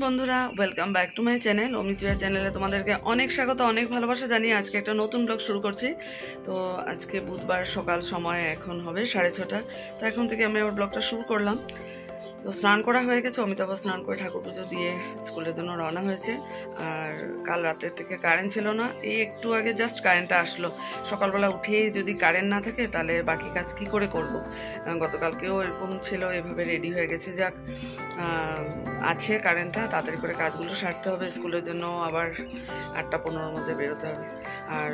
বন্ধুরা, welcome back to my channel. Amit Jaya চ্যানেলে তোমাদেরকে অনেক স্বাগত, অনেক ভালোবাসা জানিয়ে আজকে একটা নতুন ব্লগ শুরু করছি। তো আজকে বুধবার সকাল সময় এখন হবে 6:30। তো এখন থেকে আমি ওর ব্লগটা শুরু করলাম। তো স্নান করা হয়ে গেছে, অমিতাভ স্নান করে ঠাকুর পুজো দিয়ে স্কুলের জন্য রওনা হয়েছে। আর কাল রাতের থেকে কারেন্ট ছিল না, এই একটু আগে জাস্ট কারেন্টটা আসলো। সকালবেলা উঠেই যদি কারেন্ট না থাকে তাহলে বাকি কাজ কি করে করব। গতকালকেও এরকম ছিল, এভাবে রেডি হয়ে গেছে। যাক, আছে কারেন্টটা, তাড়াতাড়ি করে কাজগুলো সারতে হবে। স্কুলের জন্য আবার 8:15-র মধ্যে বেরোতে হবে। আর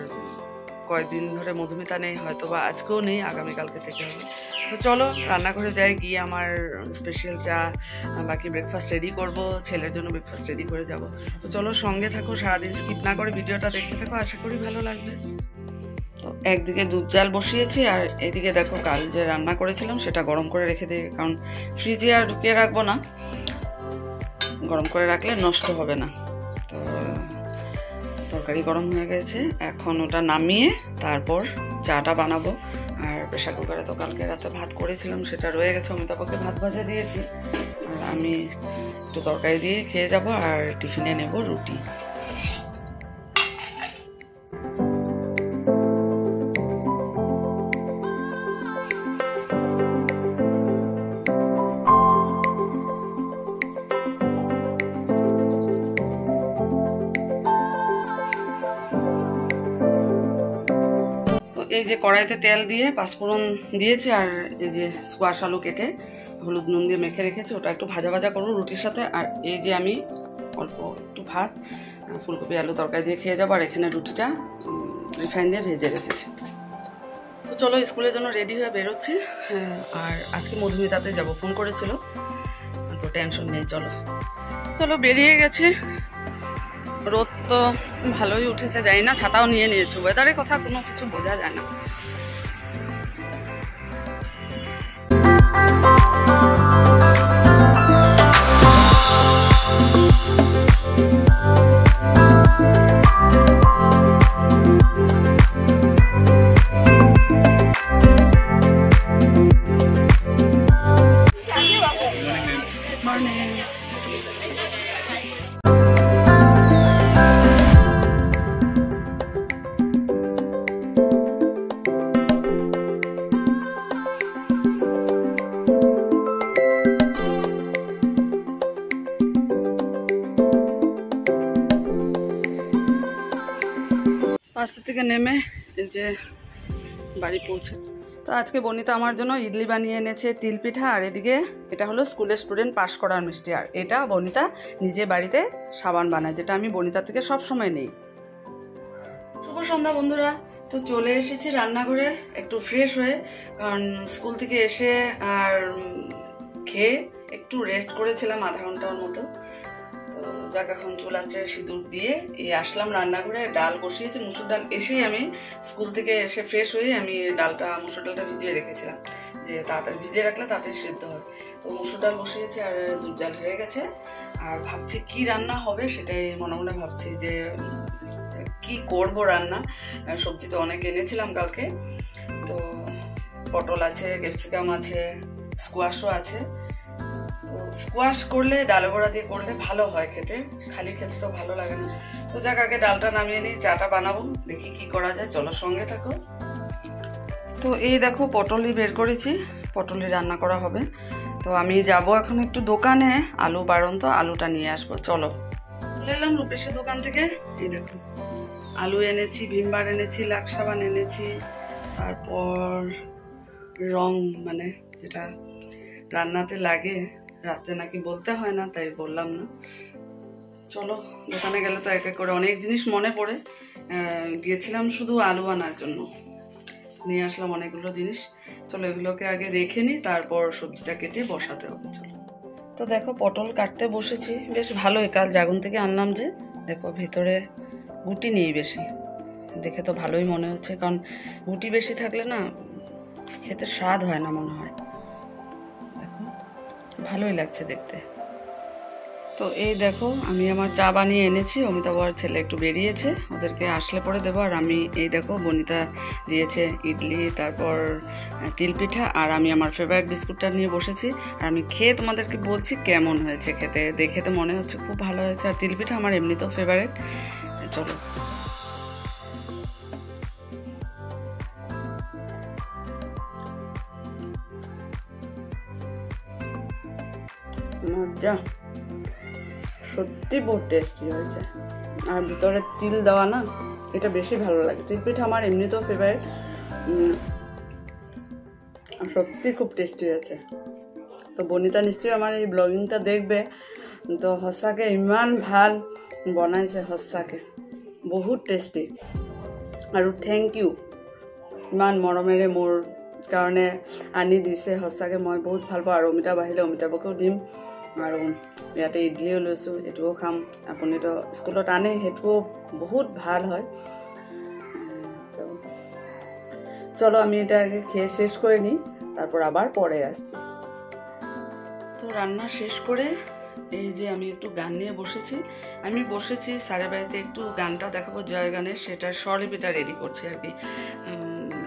কয়েকদিন ধরে মধুমিতা নেই, হয়তো বা আজকেও নেই, আগামীকালকে থেকে হবে। তো চলো রান্নাঘরে যাই, গিয়ে আমার স্পেশাল চা বাকি ব্রেকফাস্ট রেডি করব, ছেলের জন্য ব্রেকফাস্ট রেডি করে যাব। তো চলো সঙ্গে থাকো, সারাদিন স্কিপ না করে ভিডিওটা দেখতে থাকো, আশা করি ভালো লাগবে। তো একদিকে দুধ জাল বসিয়েছি, আর এদিকে দেখো কাল যে রান্না করেছিলাম সেটা গরম করে রেখে দিই, কারণ ফ্রিজে আর ঢুকিয়ে রাখবো না, গরম করে রাখলে নষ্ট হবে না। তো তরকারি গরম হয়ে গেছে, এখন ওটা নামিয়ে তারপর চাটা বানাবো। আর প্রেশার কুকারে তো কালকে রাতে ভাত করেছিলাম, সেটা রয়ে গেছে। অমিতাভকে ভাত ভাজা দিয়েছি, আর আমি একটু তরকারি দিয়ে খেয়ে যাব, আর টিফিনে নেব রুটি। এই যে কড়াইতে তেল দিয়ে পাঁচফোড়ন দিয়েছি, আর এই যে স্কোয়াশ আলু কেটে হলুদ নুন দিয়ে মেখে রেখেছি, ওটা একটু ভাজা ভাজা করবো রুটির সাথে। আর এই যে আমি অল্প একটু ভাত ফুলকপি আলু তরকারি দিয়ে খেয়ে যাবো, আর এখানে রুটিটা রিফাইন দিয়ে ভেজে রেখেছি। তো চলো স্কুলের জন্য রেডি হয়ে বেরোচ্ছি। আর আজকে মধুমিতাতে যাব, ফোন করেছিল, তো টেনশন নেই। চলো চলো বেরিয়ে গেছি। রোদ তো ভালোই উঠেছে, যাই না, ছাতাও নিয়ে নিয়েছে। ওয়েদারের কথা কোনো কিছু বোঝা যায় না। বাস থেকে নেমে এই যে বাড়ি পৌঁছে। তো আজকে বনিতা আমার জন্য ইডলি বানিয়ে এনেছে, তিল পিঠা, আর এদিকে এটা হলো স্কুলের স্টুডেন্ট পাস করার মিষ্টি। আর এটা বনিতা নিজে বাড়িতে সাবান বানায়, যেটা আমি বনিতা থেকে সব সময় নেই। শুভ সন্ধ্যা বন্ধুরা। তো চলে এসেছি রান্নাঘরে একটু ফ্রেশ হয়ে, কারণ স্কুল থেকে এসে আর খেয়ে একটু রেস্ট করেছিলাম আধা ঘন্টার মতো। তো যাক, এখন চুল আছে সিঁদুর দিয়ে এই আসলাম রান্নাঘরে। ডাল বসিয়েছি, মুসুর ডাল। এসেই আমি স্কুল থেকে এসে ফ্রেশ হয়ে আমি ডালটা, মুসুর ডালটা ভিজিয়ে রেখেছিলাম, যে তাড়াতাড়ি ভিজিয়ে রাখলে তাড়াতাড়ি সিদ্ধ হয়। তো মুসুর ডাল বসিয়েছি, আর দুধ জাল হয়ে গেছে। আর ভাবছি কি রান্না হবে, সেটাই মনে মনে ভাবছি যে কি করব রান্না। সবজি তো অনেক এনেছিলাম কালকে, তো পটল আছে, ক্যাপসিকাম আছে, স্কোয়াশও আছে। তো স্কোয়াশ করলে ডাল বড়া দিয়ে করলে ভালো হয় খেতে, খালি খেতে তো ভালো লাগে না। তো যাক, আগে ডালটা নামিয়ে নিই, চাটা বানাবো, দেখি কি করা যায়। চলো সঙ্গে থাকো। তো এই দেখো পটলই বের করেছি, পটলই রান্না করা হবে। তো আমি যাব এখন একটু দোকানে, আলু বারণ, তো আলুটা নিয়ে আসবো। চলো চলে এলাম রূপেশের দোকান থেকে। এই দেখো আলু এনেছি, ভিমবার এনেছি, লাক্স সাবান এনেছি, তারপর রং মানে যেটা রান্নাতে লাগে, রাত্রে নাকি বলতে হয় না, তাই বললাম না। চলো দোকানে গেলে তো এক এক করে অনেক জিনিস মনে পড়ে। গিয়েছিলাম শুধু আলু আনার জন্য, নিয়ে আসলাম অনেকগুলো জিনিস। চলো এগুলোকে আগে রেখে নিই, তারপর সবজিটা কেটে বসাতে হবে। চলো। তো দেখো পটল কাটতে বসেছি, বেশ ভালোই, কাল জাগুন থেকে আনলাম যে, দেখো ভিতরে গুটি নেই বেশি, দেখে তো ভালোই মনে হচ্ছে, কারণ গুটি বেশি থাকলে না খেতে স্বাদ হয় না মনে হয়। দেখো ভালোই লাগছে দেখতে। তো এই দেখো আমি আমার চা বানিয়ে এনেছি, অমিতা বর ছেলে একটু বেরিয়েছে, ওদেরকে আসলে পরে দেবো। আর আমি এই দেখো বনিতা দিয়েছে ইডলি, তারপর তিলপিঠা, আর আমি আমার ফেভারিট বিস্কুটটা নিয়ে বসেছি। আর আমি খেয়ে তোমাদেরকে বলছি কেমন হয়েছে খেতে। দেখে তো মনে হচ্ছে খুব ভালো হয়েছে, আর তিলপিঠা আমার এমনিতেও ফেভারিট। চলো মজা, সত্যি বহুত টেস্টি হয়েছে। আর ভিতরে তিল দেওয়া না, এটা বেশি ভালো লাগে। তিলপিঠা আমার এমনিতেও ফেভারিট, সত্যি খুব টেস্টি হয়েছে। তো বনিতা নিশ্চয়ই আমার এই ব্লগিংটা দেখবে, তো সঁচাকৈ ইমান ভাল বনাইছে, সঁচাকৈ বহুত টেষ্টি। আৰু থেংক ইউ, ইমান মৰমেৰে মোৰ কাৰণে আনি দিছে, সঁচাকৈ মই বহুত ভাল পাওঁ। আৰু অমিতাভ আহিলে অমিতাভকো দিম। আৰু ইয়াতে ইডলিও লৈছোঁ, এইটোও খাম। আপুনিতো স্কুলত আনে, সেইটোও বহুত ভাল হয়। তো চলো আমি এটা আগে খেয়ে শেষ করে নিই, তারপর আবার পরে আসছি। তো রান্না শেষ করে এই যে আমি একটু গান নিয়ে বসেছি। আমি বসেছি সারে বাড়িতে, একটু গানটা দেখাবো জয় গানের, সেটা স্বরলিপিটা রেডি করছি আর কি।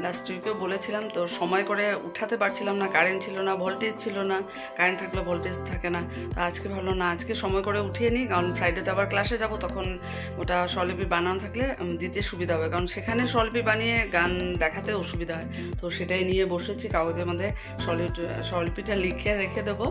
লাস্ট উইকেও বলেছিলাম, তো সময় করে উঠাতে পারছিলাম না, কারেন্ট ছিল না, ভোল্টেজ ছিল না। কারেন্ট থাকলে ভোল্টেজ থাকে না। তা আজকে ভালো না, আজকে সময় করে উঠিয়ে নিই, কারণ ফ্রাইডেতে আবার ক্লাসে যাব, তখন ওটা স্বরলিপি বানানো থাকলে দিতে সুবিধা হবে, কারণ সেখানে স্বরলিপি বানিয়ে গান দেখাতে অসুবিধা হয়। তো সেটাই নিয়ে বসেছি, কাগজের মধ্যে স্বরলিপিটা লিখে রেখে দেবো।